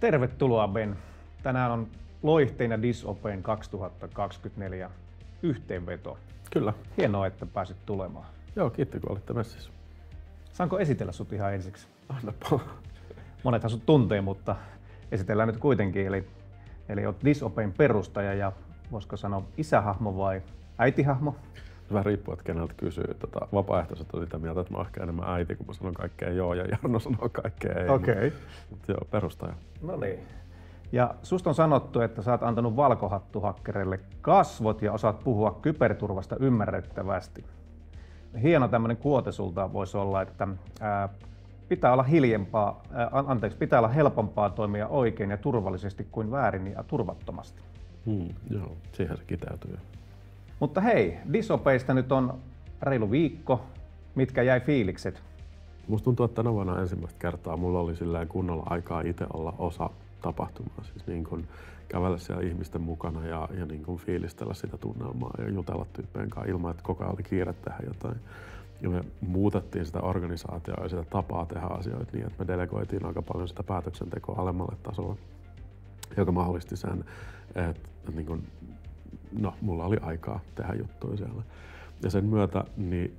Tervetuloa Ben. Tänään on Loihteina Disopen 2024 yhteenveto. Kyllä. Hienoa, että pääsit tulemaan. Joo, kiitti kun olitte messissä. Saanko esitellä sut ihan ensiksi? Annapa. Monethan sut tuntee, mutta esitellään nyt kuitenkin. Eli olet Disopen perustaja ja voisiko sanoa isähahmo vai äitihahmo? Vähän riippuu, että keneltä kysyy. Vapaaehtoiset on sitä mieltä, että mä oon ehkä enemmän äiti, kun mä sanon kaikkea joo ja Jarno sanoo kaikkea ei. Okei. Mutta joo, perustaja. No niin. Ja susta on sanottu, että sä oot antanut valkohattuhakkereille kasvot ja osaat puhua kyberturvasta ymmärrettävästi. Hieno tämmönen kuote sulta voisi olla, että pitää olla helpompaa toimia oikein ja turvallisesti kuin väärin ja turvattomasti. Joo, siihen se kiteytyy. Mutta hei, Disopeista nyt on reilu viikko. Mitkä jäi fiilikset? Musta tuntuu, että tänä vuonna ensimmäistä kertaa mulla oli silleen kunnolla aikaa itse olla osa tapahtumaa. Siis niin kun kävellä siellä ihmisten mukana ja niin kun fiilistellä sitä tunnelmaa ja jutella tyyppien kanssa ilman, että koko ajan oli kiire tehdä jotain. Ja me muutettiin sitä organisaatiota ja sitä tapaa tehdä asioita niin, että me delegoitiin aika paljon sitä päätöksentekoa alemmalle tasolle, joka mahdollisti sen, että niin kun, mulla oli aikaa tehdä juttuja siellä. Ja sen myötä niin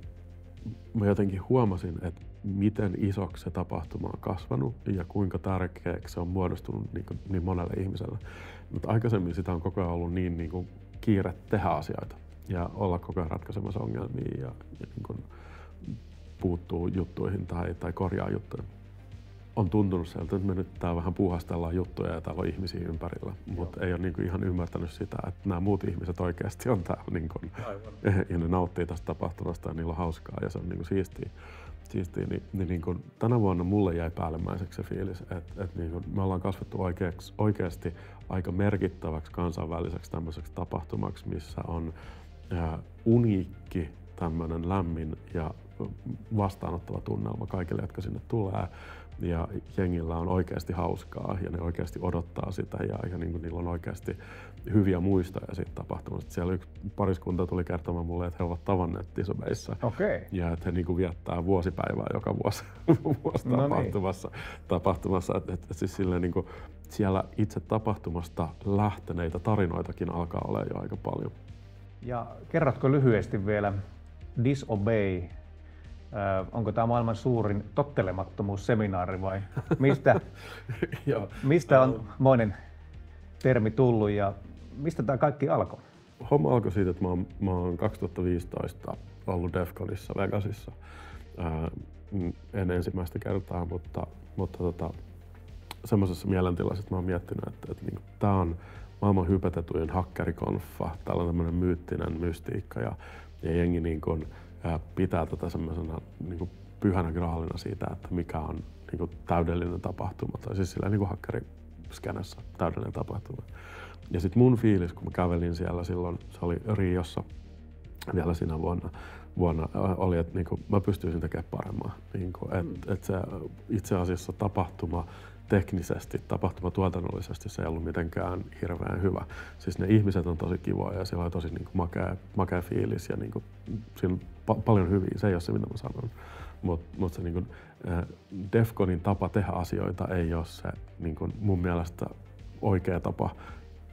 mä jotenkin huomasin, että miten isoksi se tapahtuma on kasvanut ja kuinka tärkeäksi se on muodostunut niin monelle ihmiselle. Mutta aikaisemmin sitä on koko ajan ollut niin kuin kiire tehdä asioita ja olla koko ajan ratkaisemassa ongelmia ja niin kuin puuttuu juttuihin tai korjaa juttuja. On tuntunut sieltä, että me nyt täällä vähän puuhastellaan juttuja ja täällä on ihmisiä ympärillä, mutta ei ole niin kuin ihan ymmärtänyt sitä, että nämä muut ihmiset oikeasti on täällä niin kuin, ja ne nauttii tästä tapahtumasta ja niillä on hauskaa ja se on niin kuin siistiä. Niin kuin, tänä vuonna mulle jäi päällimmäiseksi se fiilis, että niin kuin, me ollaan kasvettu oikeasti aika merkittäväksi kansainväliseksi tämmöiseksi tapahtumaksi, missä on uniikki tämmöinen lämmin ja vastaanottava tunnelma kaikille, jotka sinne tulee. Ja jengillä on oikeasti hauskaa ja ne oikeasti odottaa sitä ja niin kuin niillä on oikeasti hyviä muistoja siitä tapahtumasta. Siellä yksi pariskunta tuli kertomaan mulle, että he ovat tavanneet Disopeissa. Okay. Ja että he niin kuin viettää vuosipäivää joka vuosi tapahtumassa. Että siis silleen, niin kuin siellä itse tapahtumasta lähteneitä tarinoitakin alkaa olla jo aika paljon. Ja kerrotko lyhyesti vielä Disobey? Onko tämä maailman suurin tottelemattomuusseminaari vai mistä on moinen termi tullut ja mistä tämä kaikki alkoi? Homma alkoi siitä, että mä oon 2015 ollut DEF-CONissa Vegasissa. En ensimmäistä kertaa, mutta semmoisessa mielentilassa, että mä oon miettinyt, että niin tää on maailman hypetetuin hakkerikonfa, täällä on tämmöinen myyttinen mystiikka ja jengi niin kun pitää tätä semmoisena niin pyhänä graalina siitä, että mikä on niin täydellinen tapahtuma, tai siis sillä niin hakkeriskenessä täydellinen tapahtuma. Ja sitten mun fiilis, kun mä kävelin siellä silloin, se oli Riossa vielä siinä vuonna oli, että niin mä pystyisin tekemään paremmin. Niin että se itse asiassa tapahtuma teknisesti, tapahtumatuotannollisesti se ei ollut mitenkään hirveän hyvä. Siis ne ihmiset on tosi kivoja ja siellä on tosi niin kuin makea fiilis ja niin kuin, siinä on paljon hyviä, se ei ole se mitä mä sanon. Mutta se niin kuin, DEF-CONin tapa tehdä asioita ei ole se niin kuin mun mielestä oikea tapa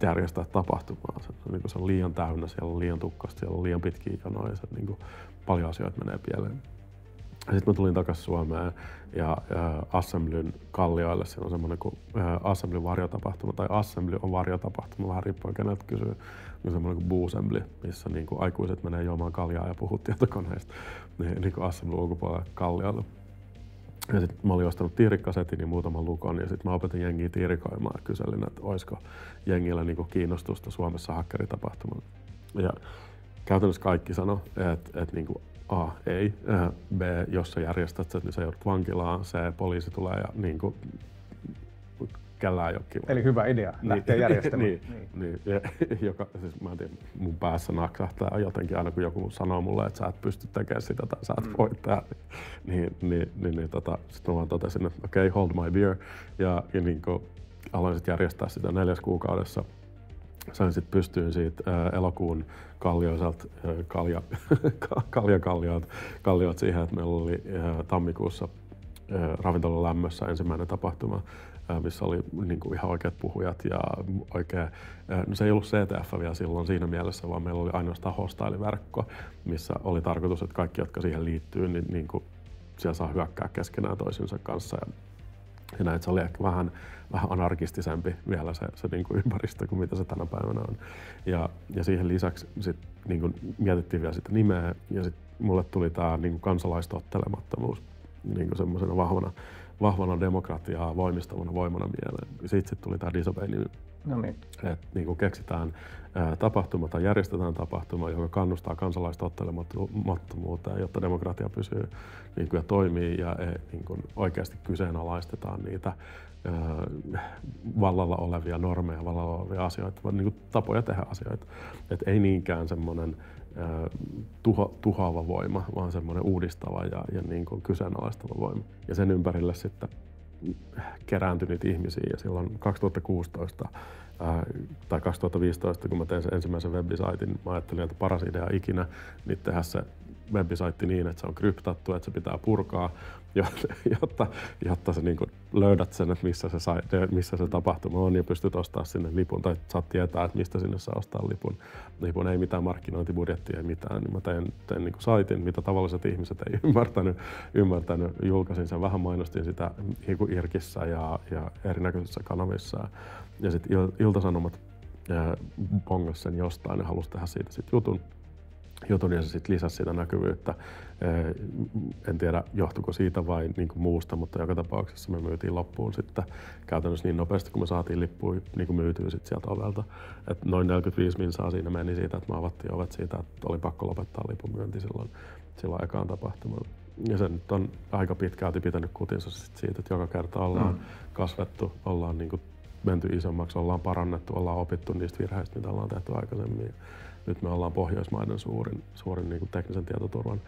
järjestää tapahtumaa. Se on liian täynnä, siellä on liian tukkasta, siellä on liian pitkiä jonoja, niin kuin, paljon asioita menee pieleen. Sitten mä tulin takaisin Suomeen ja Assemblyn kallioille. Siinä on semmoinen kuin Assemblyn varjotapahtuma, tai Assembly on varjotapahtuma, vähän riippuen keneltä kysyy. On semmoinen kuin Boosembly, missä niin kuin aikuiset menee juomaan kaljaa ja puhuu tietokoneista niin kuin Assembly ulkopuolella kalliolle. Ja sitten mä olin ostanut tiirikkasetin ja muutaman lukon ja sitten mä opetin jengiä tiirikoimaan ja kyselin, että olisiko jengillä niin kuin kiinnostusta Suomessa hakkeritapahtumaan. Ja käytännössä kaikki sanoi, että niin kuin A, ei. B, jos sä järjestät sen, niin sä joudut vankilaan. C, poliisi tulee ja niin kuin kellään ei ole kiva. Eli hyvä idea lähteä järjestämään. niin. Siis mä en tiedä, mun päässä naksahtaa jotenkin aina kun joku sanoo mulle, että sä et pysty tekemään sitä tai sä et voi tehdä. Sitten mä vaan totesin, että okei, hold my beer. Ja niin kuin aloin sit järjestää sitä 4 kuukaudessa. Sain sitten pystyyn siitä elokuun kallioiselta kalliot siihen, että meillä oli tammikuussa ravintolan lämmössä ensimmäinen tapahtuma, missä oli niin kuin ihan oikeat puhujat ja no se ei ollut CTF vielä silloin siinä mielessä, vaan meillä oli ainoastaan hostile-verkko, missä oli tarkoitus, että kaikki, jotka siihen liittyy, niin kuin siellä saa hyökkää keskenään toisensa kanssa. Ja näin, se oli ehkä vähän anarkistisempi vielä se niin kuin ympäristö kuin mitä se tänä päivänä on. Ja siihen lisäksi sit, niin kuin mietittiin vielä sitä nimeä ja sit mulle tuli tää niin kuin kansalaistottelemattomuus niin kuin semmoisena vahvana demokratiaa voimistavana voimana mieleen. Siitä tuli tää Disobey-nimi. No niin. Että niin kuin keksitään tapahtuma tai järjestetään tapahtuma, joka kannustaa kansalaistottelemattomuuteen, jotta demokratia pysyy niin kuin, ja toimii ja niin kuin, oikeasti kyseenalaistetaan niitä vallalla olevia normeja, vallalla olevia asioita, vaan niin kuin, tapoja tehdä asioita. Et ei niinkään semmoinen tuhoava voima, vaan semmoinen uudistava ja niin kuin, kyseenalaistava voima. Ja sen ympärille sitten kerääntyi niitä ihmisiä ja silloin 2016 tai 2015, kun mä tein sen ensimmäisen webisaitin, mä ajattelin, että paras idea ikinä, niin tehdä se webisaitti niin, että se on kryptattu, että se pitää purkaa, jotta sä niin kuin löydät sen, että missä se tapahtuma on ja pystyt ostamaan sinne lipun tai saat tietää, että mistä sinne saa ostaa lipun. Ei mitään markkinointibudjettia, ei mitään. Niin mä tein niin kuin saitin, mitä tavalliset ihmiset ei ymmärtänyt. Julkaisin sen, vähän mainostin sitä Irkissä ja erinäköisissä kanavissa. Ja sitten Ilta-Sanomat bongasi sen jostain ja halusi tehdä siitä sit jutun ja se sitten lisäsi sitä näkyvyyttä. En tiedä johtuiko siitä vai niin kuin muusta, mutta joka tapauksessa me myytiin loppuun sitten käytännössä niin nopeasti, kun me saatiin lippuja niin myytyä sit sieltä ovelta. Et noin 45 minsaa siinä meni siitä, että me avattiin ovet siitä, että oli pakko lopettaa lipun myynti silloin ekaan tapahtumalla. Ja se nyt on aika pitkälti pitänyt kutinsa siitä, että joka kerta ollaan kasvettu, ollaan niin kuin menty isommaksi, ollaan parannettu, ollaan opittu niistä virheistä, mitä ollaan tehty aikaisemmin. Nyt me ollaan Pohjoismaiden suurin niin kuin teknisen tietoturvan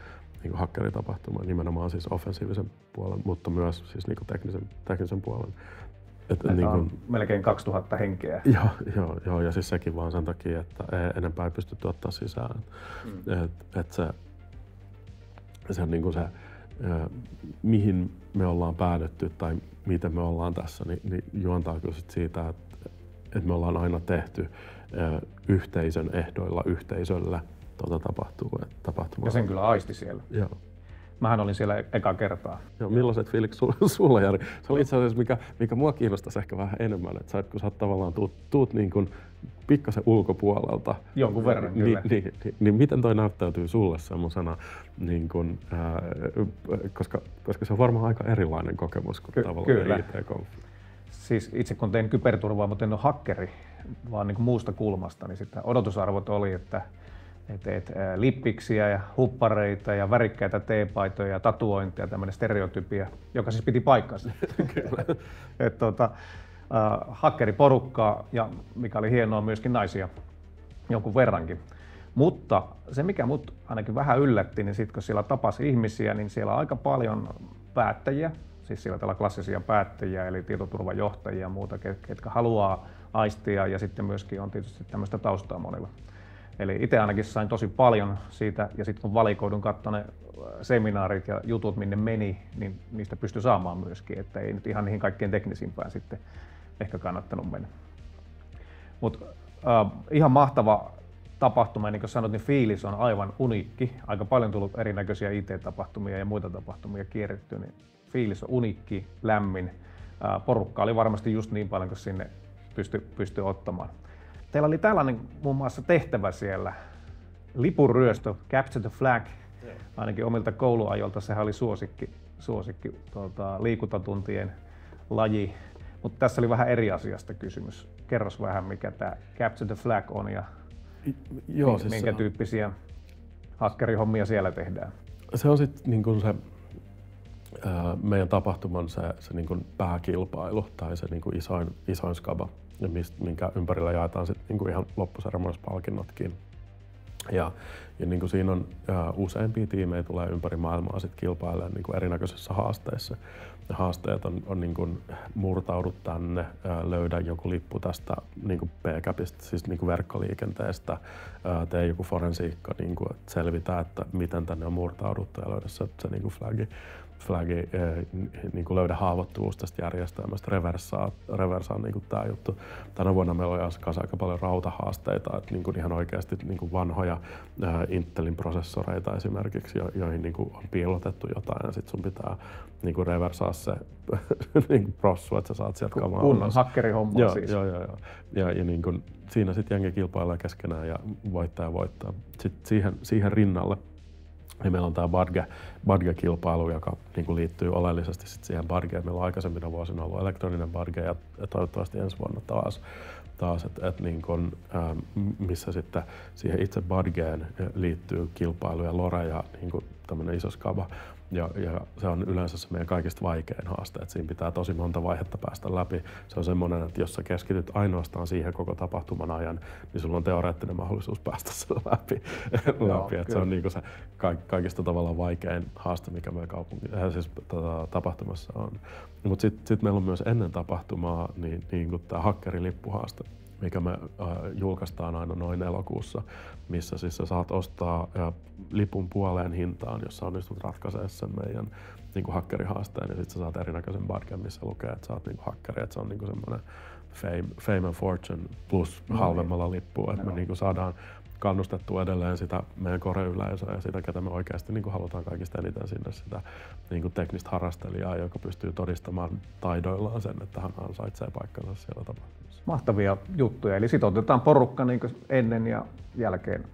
niin kuin hakkeritapahtuma, nimenomaan siis offensiivisen puolen, mutta myös siis niin kuin teknisen puolen. Niin kuin, melkein 2000 henkeä. Joo, ja siis sekin vaan sen takia, että enempää ei pystytty ottaa sisään. Se, niin kuin se mihin me ollaan päädytty tai miten me ollaan tässä, niin juontaa kyllä siitä, että me ollaan aina tehty yhteisön ehdoilla yhteisöllä tapahtumaa. Ja sen kyllä aisti siellä. Joo. Mähän olin siellä eka kertaa. Joo, millaiset fiilikset sulla, Jari? Se oli itse asiassa, mikä mua kiinnostaisi ehkä vähän enemmän, että kun sä tavallaan tuut niin kuin pikkasen ulkopuolelta. Jonkun verran, kyllä. Niin miten toi näyttäytyy sulle semmosena, niin kuin, koska se on varmaan aika erilainen kokemus kuin tavallaan IT-konflikti. Siis itse kun tein kyberturvaa, mutta en ole hakkeri, vaan niin kuin muusta kulmasta, niin sitten odotusarvot oli, että teet lippiksiä ja huppareita ja värikkäitä teepaitoja ja tatuointia, tämmöinen stereotypia, joka siis piti paikkansa. Hakkeriporukkaa ja mikä oli hienoa myöskin naisia jonkun verrankin. Mutta se mikä mut ainakin vähän yllätti, niin sitten kun siellä tapasi ihmisiä, niin siellä on aika paljon päättäjiä, siis siellä on klassisia päättäjiä eli tietoturvajohtajia ja muuta, ketkä haluaa aistia ja sitten myöskin on tietysti tämmöistä taustaa monilla. Eli itse ainakin sain tosi paljon siitä ja sitten kun valikoidun katsoin ne seminaarit ja jutut minne meni, niin niistä pystyi saamaan myöskin, että ei nyt ihan niihin kaikkein teknisimpään sitten ehkä kannattanut mennä. Mutta ihan mahtava tapahtuma, niin kuin sanoit, niin fiilis on aivan uniikki. Aika paljon tullut erinäköisiä IT-tapahtumia ja muita tapahtumia kierrettyä, niin fiilis on uniikki, lämmin. Porukka oli varmasti just niin paljon kuin sinne pystyi ottamaan. Teillä oli tällainen muun muassa tehtävä siellä, lipunryöstö, Capture the Flag, ainakin omilta kouluajolta sehän oli suosikki liikuntatuntien laji, mutta tässä oli vähän eri asiasta kysymys. Kerros vähän, mikä tämä Capture the Flag on ja minkä tyyppisiä hakkerihommia siellä tehdään. Se on sitten niin kuin se meidän tapahtuman se niin kuin pääkilpailu tai se niin kuin isoin skaba, minkä ympärillä jaetaan sit niin kuin ihan loppuseremoniassa-palkinnotkin. Ja niin kuin siinä on useampia tiimejä tulee ympäri maailmaa sit kilpailemaan niin kuin erinäköisissä haasteissa. Ja haasteet on niin kuin murtaudu tänne, löydä joku lippu tästä niin kuin PCAPista, siis niin kuin verkkoliikenteestä, tee joku forensiikka, niin kuin, että selvitä, että miten tänne on murtauduttu ja löydä se niin kuin flagi niin kuin löydä haavoittuvuus tästä järjestelmästä, reversaa niin kuin tämä juttu. Tänä vuonna meillä oli aika paljon rautahaasteita, että niin kuin ihan oikeasti niin kuin vanhoja Intelin prosessoreita esimerkiksi, joihin niin kuin on piilotettu jotain ja sitten sun pitää niin kuin reversaa se niin kuin prossu, että sä saat sieltä kamaa. Kunnon hakkerihommaa siis. Joo. Ja niin kuin, siinä sitten jengi kilpailee keskenään ja voittaa. Sitten siihen rinnalle niin meillä on tämä Badge-kilpailu, joka niin kuin liittyy oleellisesti sit siihen Badgeen. Meillä on aikaisemmina vuosina ollut elektroninen Badge ja toivottavasti ensi vuonna taas niin kuin, missä sitten siihen itse Badgeen liittyy kilpailu ja lore ja niin kuin tämmöinen iso skaba. Ja se on yleensä se meidän kaikista vaikein haaste, että siinä pitää tosi monta vaihetta päästä läpi. Se on semmoinen, että jos sä keskityt ainoastaan siihen koko tapahtuman ajan, niin sulla on teoreettinen mahdollisuus päästä sen läpi. Että se on niinku se kaikista tavallaan vaikein haaste, mikä meidän tapahtumassa on. Mutta sitten meillä on myös ennen tapahtumaa niin tämä hakkerilippuhaaste, mikä me julkaistaan aina noin elokuussa, missä siis sä saat ostaa lipun puoleen hintaan, jos sä onnistut ratkaisemaan sen meidän niin kuin hakkerihaasteen, ja sitten sä saat erinäköisen badgen, missä lukee, että sä oot niin kuin hakkeri, että se on niin kuin semmoinen fame and fortune plus halvemmalla lippua, että me niin kuin saadaan kannustettua edelleen sitä meidän core-yleisöä ja sitä, ketä me oikeasti niin kuin halutaan kaikista eniten sinne sitä niin kuin teknistä harrastelijaa, joka pystyy todistamaan taidoillaan sen, että hän ansaitsee paikkansa siellä tapahtumassa. Mahtavia juttuja, eli sitoutetaan porukka niin kuin ennen ja jälkeen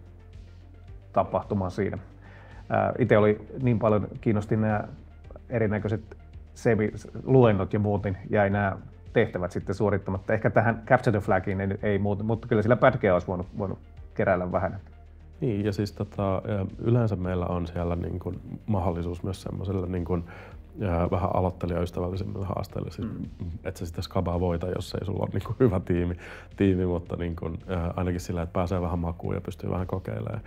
tapahtumaan siinä. Itse oli niin paljon, kiinnosti nämä erinäköiset luennot ja muut, niin jäi nämä tehtävät sitten suorittamatta. Ehkä tähän Capture the Flagiin ei muuta, mutta kyllä sillä pätkeä olisi voinut keräillä vähän. Niin, ja siis yleensä meillä on siellä niin kuin mahdollisuus myös semmoiselle niin kuin vähän aloittelijaystävällisemmille haasteille, siis, että sä sitä skabaa voita, jos ei sulla ole niin kuin hyvä tiimi, mutta niin kuin, ainakin sillä, että pääsee vähän makuun ja pystyy vähän kokeilemaan.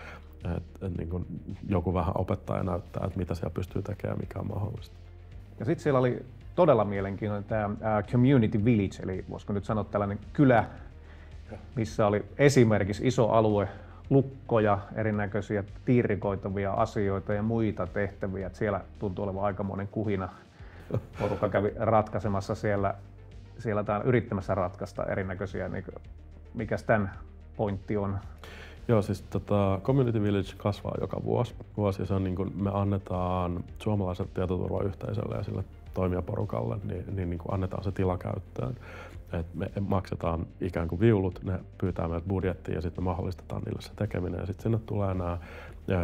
Että niin kuin joku vähän opettaa ja näyttää, että mitä siellä pystyy tekemään ja mikä on mahdollista. Ja sitten siellä oli todella mielenkiintoinen tämä Community Village, eli voisiko nyt sanoa tällainen kylä, missä oli esimerkiksi iso alue, lukkoja, erinäköisiä tiirikoitavia asioita ja muita tehtäviä. Et siellä tuntui olevan aikamoinen kuhina. Porukka kävi ratkaisemassa siellä yrittämässä ratkaista erinäköisiä, niin mikäs tämän pointti on? Joo, siis Community Village kasvaa joka vuosi. Se on niin kuin me annetaan suomalaiselle tietoturvayhteisölle ja sille toimijaporukalle, niin kuin annetaan se tila käyttöön. Et me maksetaan ikään kuin viulut, ne pyytää meiltä budjettia ja sitten me mahdollistetaan niille se tekeminen. Ja sitten sinne tulee nämä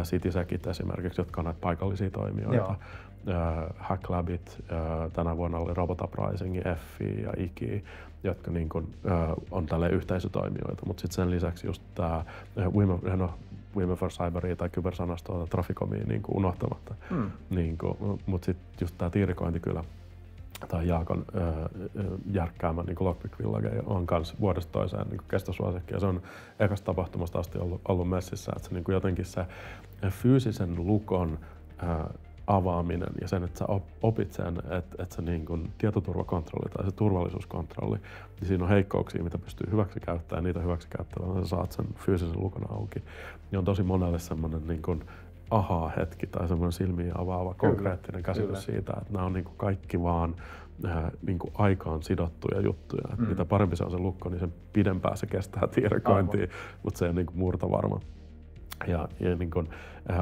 CitySecit esimerkiksi, jotka on näitä paikallisia toimijoita. Hacklabit, tänä vuonna oli Robot Uprising, FI ja IKI, jotka niin kuin, on tälleen yhteisötoimijoita. Mutta sitten sen lisäksi just tämä Women for Cyberia tai kybersanastoa Traficomia niin kuin unohtamatta. Niin mutta sitten just tämä tiirikointikylä tai Jaakon järkkäämä niin Lockpick Village on myös vuodesta toiseen niin kestosuosikki. Ja se on ekasta tapahtumasta asti ollut messissä, että se niin jotenkin se fyysisen lukon avaaminen ja sen, että sä opit sen, että se niin kuin tietoturvakontrolli tai se turvallisuuskontrolli, niin siinä on heikkouksia, mitä pystyy hyväksi käyttämään, niitä hyväksi käyttämään, sä saat sen fyysisen lukon auki. Ja on tosi monelle semmoinen niin kuin aha-hetki tai semmoinen silmiä avaava konkreettinen käsitys siitä, että nämä on niin kuin kaikki vaan niin kuin aikaan sidottuja juttuja. Mitä parempi se on se lukko, niin sen pidempään se kestää tiirakointia, mutta se on niin kuin murtovarma. Ja niin kun,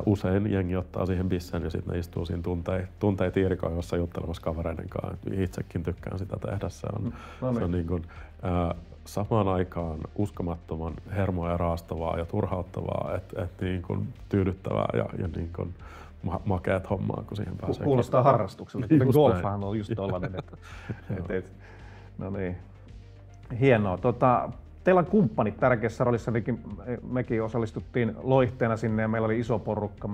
usein jengi ottaa siihen bissen ja sitten ne istuu siinä tunteja tiirikoimassa juttelemassa kavereiden kanssa. Itsekin tykkään sitä tehdä. Se on niin kun, samaan aikaan uskomattoman hermoa ja raastavaa ja turhauttavaa, että niin kun tyydyttävää ja niin kun makeat hommaa, kun siihen pääsee. Kuulostaa harrastukselta. Golfhan on just tollainen. No niin. Hienoa. Teillä on kumppanit tärkeässä roolissa, mekin osallistuttiin loihteena sinne ja meillä oli iso porukka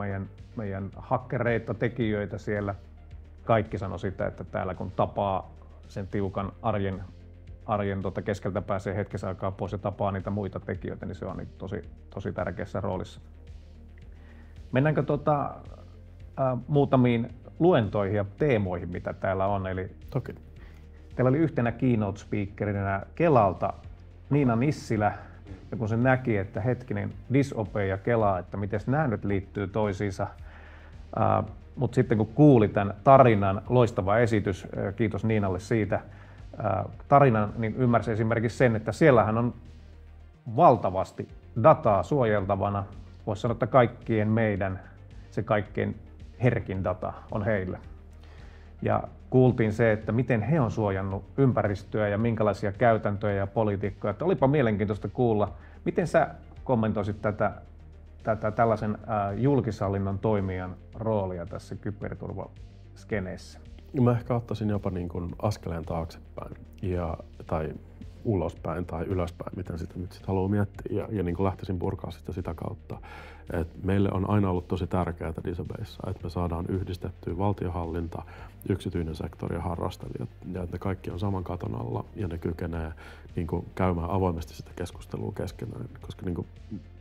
meidän hakkereita, tekijöitä siellä. Kaikki sanoi sitä, että täällä kun tapaa sen tiukan arjen keskeltä pääsee hetkessä aikaa pois ja tapaa niitä muita tekijöitä, niin se on tosi tärkeässä roolissa. Mennäänkö muutamiin luentoihin ja teemoihin, mitä täällä on? Eli toki. Teillä oli yhtenä keynote speakerinä Kelalta Niina Nissilä, ja kun se näki, että hetkinen, Disope ja Kela, että miten nämä nyt liittyy toisiinsa, Mutta sitten kun kuuli tämän tarinan, loistava esitys, kiitos Niinalle siitä, tarinan, niin ymmärsi esimerkiksi sen, että siellähän on valtavasti dataa suojeltavana. Voisi sanoa, että kaikkien meidän se kaikkein herkin data on heillä. Ja kuultiin se, että miten he on suojannut ympäristöä ja minkälaisia käytäntöjä ja politiikkoja. Että olipa mielenkiintoista kuulla, miten sä kommentoisit tätä tällaisen julkishallinnon toimijan roolia tässä kyberturvaskeneessä? Mä ehkä ottaisin jopa niin kuin askeleen taaksepäin tai ulospäin tai ylöspäin, miten sitä nyt sit haluaa miettiä ja niin kuin lähtisin purkaa sitä kautta. Et meille on aina ollut tosi tärkeää Disabaseissa, että me saadaan yhdistettyä valtionhallinta, yksityinen sektori ja harrastelijat ja että ne kaikki on saman katon alla ja ne kykenee niin kuin käymään avoimesti sitä keskustelua keskenään, koska niin kuin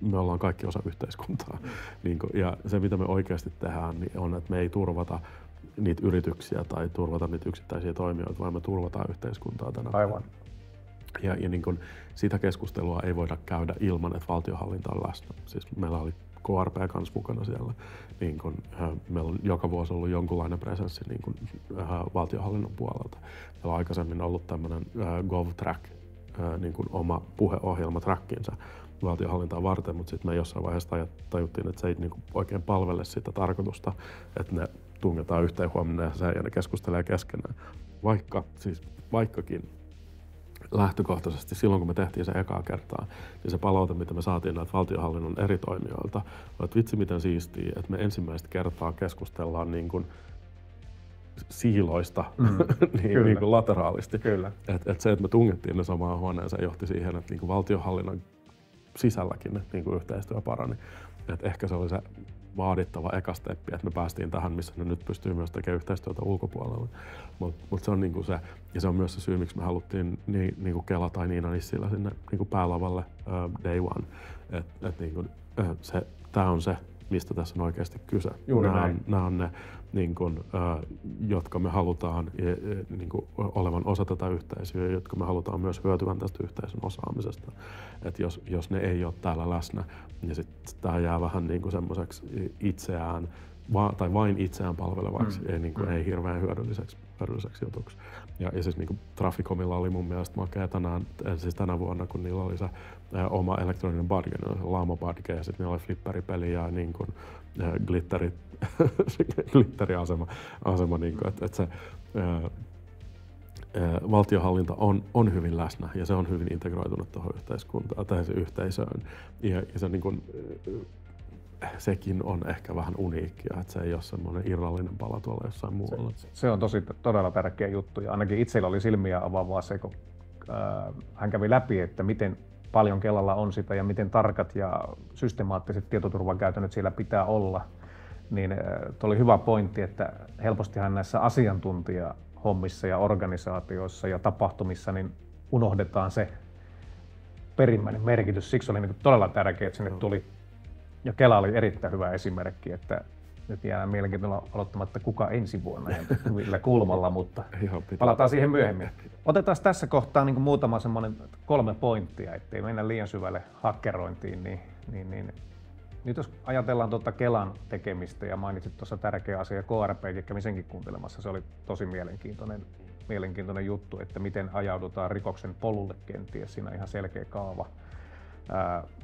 me ollaan kaikki osa yhteiskuntaa. Niin kuin, ja se mitä me oikeasti tehdään niin on, että me ei turvata niitä yrityksiä tai turvata niitä yksittäisiä toimijoita, vaan me turvataan yhteiskuntaa tänä päivänä. Aivan. Ja niin kun sitä keskustelua ei voida käydä ilman, että valtionhallinto on läsnä. Siis meillä oli KRP kanssa mukana siellä. Niin kun, meillä on joka vuosi ollut jonkunlainen presenssi niin kun, valtionhallinnon puolelta. Meillä on aikaisemmin ollut tämmöinen GovTrack, niin kun oma puheohjelma trackinsa valtionhallintaa varten, mutta sitten me jossain vaiheessa tajuttiin, että se ei niin kun oikein palvele sitä tarkoitusta, että ne tungetaan yhteen huomenneeseen ja ne keskustelee keskenään. Vaikkakin lähtökohtaisesti silloin, kun me tehtiin se ekaa kertaa, niin se palaute, mitä me saatiin näiltä valtionhallinnon eri toimijoilta, on, että vitsi miten siistiä, että me ensimmäistä kertaa keskustellaan niin kuin siiloista niin kuin lateraalisti. Kyllä. Et se, että me tungettiin ne samaan huoneeseen, johti siihen, että niin kuin valtionhallinnon sisälläkin niin kuin yhteistyö parani. Et ehkä se oli se vaadittava eka steppi, että me päästiin tähän, missä ne nyt pystyy myös tekemään yhteistyötä ulkopuolella. Mut se on niinku se, ja se on myös se syy, miksi me haluttiin niinku Kela tai Niina Nissilä sinne niinku päälavalle day one. Tää on se, mistä tässä on oikeasti kyse. Nämä on ne, niin kun, jotka me halutaan niin kun, olevan osa tätä yhteisöä, jotka me halutaan myös hyötyvän tästä yhteisön osaamisesta. Et jos ne ei ole täällä läsnä, niin sitten tämä jää vähän niin kuin semmoiseksi itseään tai vain itseään palvelevaksi, ei hirveän hyödylliseksi jutuksi. Ja siis niin kuin Traficomilla oli mun mielestä makea tänä vuonna, kun niillä oli se oma elektroninen badge, se Laamo badge, ja sitten niillä oli flipperipeli ja niin kuin glitteriasema, niin kuin, että se valtionhallinto on hyvin läsnä ja se on hyvin integroitunut tuohon yhteiskuntaan tai yhteisöön. Ja se niin kuin, sekin on ehkä vähän uniikkia, että se ei ole semmoinen irrallinen pala tuolla jossain muualla. Se on todella tärkeä juttu ja ainakin itsellä oli silmiä avaavaa se, kun hän kävi läpi, että miten paljon Kelalla on sitä ja miten tarkat ja systemaattiset tietoturvakäytännöt siellä pitää olla. Niin tuo oli hyvä pointti, että helpostihan näissä asiantuntijahommissa ja organisaatioissa ja tapahtumissa niin unohdetaan se perimmäinen merkitys. Siksi oli niin todella tärkeää, että sinne tuli. Ja Kela oli erittäin hyvä esimerkki, että nyt jää mielenkiintoista aloittamatta kuka ensi vuonna ja millä kulmalla, mutta palataan siihen myöhemmin. Otetaan tässä kohtaa niin muutama semmoinen 3 pointtia, ettei mennä liian syvälle hakkerointiin. Niin nyt jos ajatellaan Kelan tekemistä ja mainitsit tuossa tärkeä asia KRP, kävin senkin kuuntelemassa, se oli tosi mielenkiintoinen juttu, että miten ajaudutaan rikoksen polulle kenties, siinä on ihan selkeä kaava.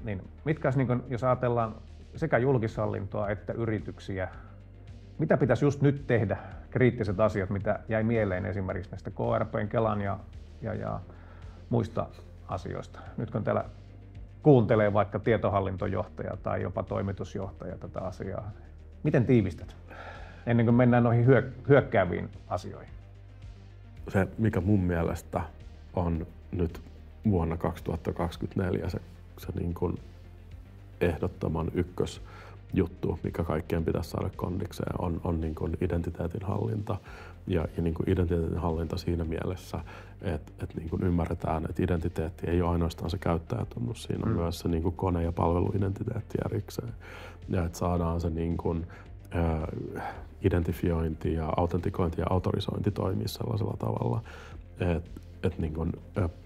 Niin mitkä niin jos ajatellaan sekä julkishallintoa että yrityksiä, mitä pitäisi just nyt tehdä, kriittiset asiat, mitä jäi mieleen esimerkiksi näistä KRP:n, Kelan ja muista asioista. Nyt kun täällä kuuntelee vaikka tietohallintojohtaja tai jopa toimitusjohtaja tätä asiaa, miten tiivistät ennen kuin mennään noihin hyökkääviin asioihin? Se, mikä mun mielestä on nyt vuonna 2024 se niin kuin ehdottoman ykkösjuttu, mikä kaikkien pitäisi saada kondikseen, on niin kuin identiteetin hallinta. Ja niin kuin identiteetin hallinta siinä mielessä, että niin kuin ymmärretään, että identiteetti ei ole ainoastaan se käyttäjätunnus, siinä on myös se niin kuin kone- ja palveluidentiteetti erikseen. Ja että saadaan se niin kuin, identifiointi ja autentikointi ja autorisointi toimii sellaisella tavalla, että niin kun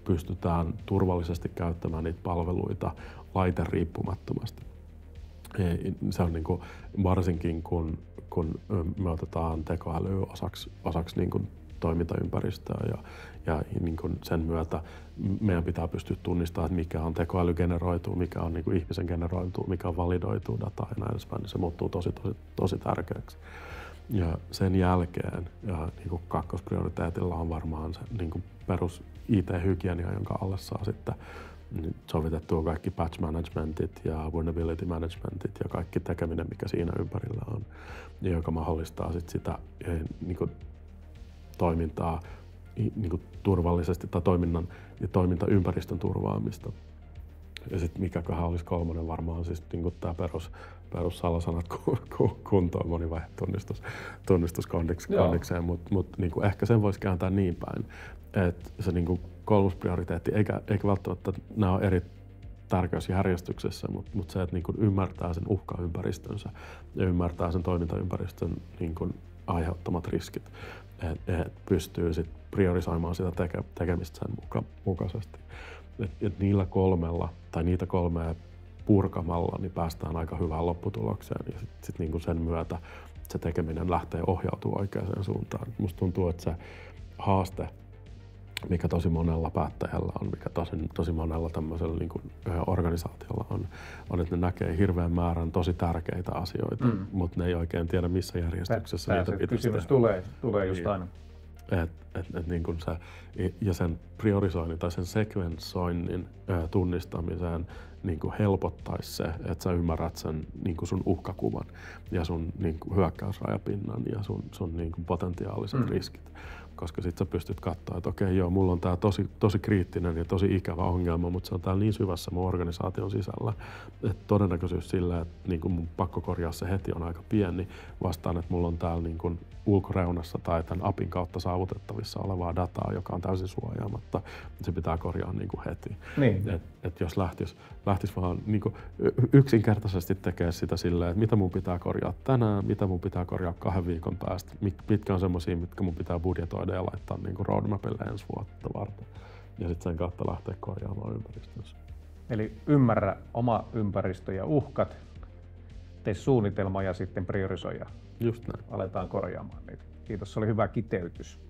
pystytään turvallisesti käyttämään niitä palveluita laite riippumattomasti. Se on niin kun, varsinkin kun kun me otetaan tekoälyä osaksi niin kuin toimintaympäristöä ja niin kuin sen myötä meidän pitää pystyä tunnistamaan, että mikä on tekoälygeneroitu, mikä on niin kuin ihmisen generoitu, mikä on validoitu dataa ja näin edespäin. Se muuttuu tosi tärkeäksi. Ja sen jälkeen ja niin kuin kakkosprioriteetilla on varmaan se niin kuin perus IT-hygienia, jonka alle saa sitten sovitettua kaikki patch managementit ja vulnerability managementit ja kaikki tekeminen, mikä siinä ympärillä on, ja joka mahdollistaa sit sitä niin kuin toimintaa niin kuin turvallisesti tai toimintaympäristön turvaamista. Ja sitten mikäköhän olisi kolmonen, varmaan siis niin kuin tämä perussalasanat kuntoon monivaihetunnistuskondikseen, mutta niin kuin ehkä sen voisi kääntää niin päin, että se niin kuin kolmas prioriteetti, eikä välttämättä nämä ole eri tärkeysjärjestyksessä, mutta se, että niin kuin ymmärtää sen uhkaympäristönsä ja ymmärtää sen toimintaympäristön niin kuin aiheuttamat riskit, että pystyy sit priorisoimaan sitä tekemistä sen mukaisesti. Et niillä kolmella tai niitä kolmea purkamalla niin päästään aika hyvään lopputulokseen ja sit niin kuin sen myötä se tekeminen lähtee ohjautumaan oikeaan suuntaan. Musta tuntuu, että se haaste, mikä tosi monella päättäjällä on, mikä tosi monella tämmöisellä niin kuin organisaatiolla on, että ne näkee hirveän määrän tosi tärkeitä asioita, mutta ne ei oikein tiedä, missä järjestyksessä niitä pitäisi kysymys tehdä. tulee just aina. Et niin kuin se, ja sen priorisoinnin tai sen sekvensoinnin tunnistamiseen niin kuin helpottaisi se, että sä ymmärrät sen niin kuin sun uhkakuvan ja sun niin kuin hyökkäysrajapinnan ja sun niin kuin potentiaaliset riskit. Koska sit sä pystyt katsoa, että okei, joo, mulla on tää tosi kriittinen ja tosi ikävä ongelma, mutta se on täällä niin syvässä mun organisaation sisällä, että todennäköisyys sillä, että niin kun mun pakko korjaa se heti on aika pieni vastaan, että mulla on täällä niin kun ulkoreunassa tai tämän appin kautta saavutettavissa olevaa dataa, joka on täysin suojaamatta, se pitää korjaa niin kuin heti. Niin. Et jos lähtis vaan niin kuin yksinkertaisesti tekemään sitä silleen, että mitä mun pitää korjaa tänään, mitä mun pitää korjaa 2 viikon päästä, mitkä on semmosia, mitkä mun pitää budjetoida ja laittaa niin kuin roadmapille ensi vuotta varten. Ja sitten sen kautta lähteä korjaamaan ympäristönsä. Eli ymmärrä oma ympäristö ja uhkat, tee suunnitelma ja sitten priorisoi ja just näin. aletaan korjaamaan niitä. Kiitos, se oli hyvä kiteytys.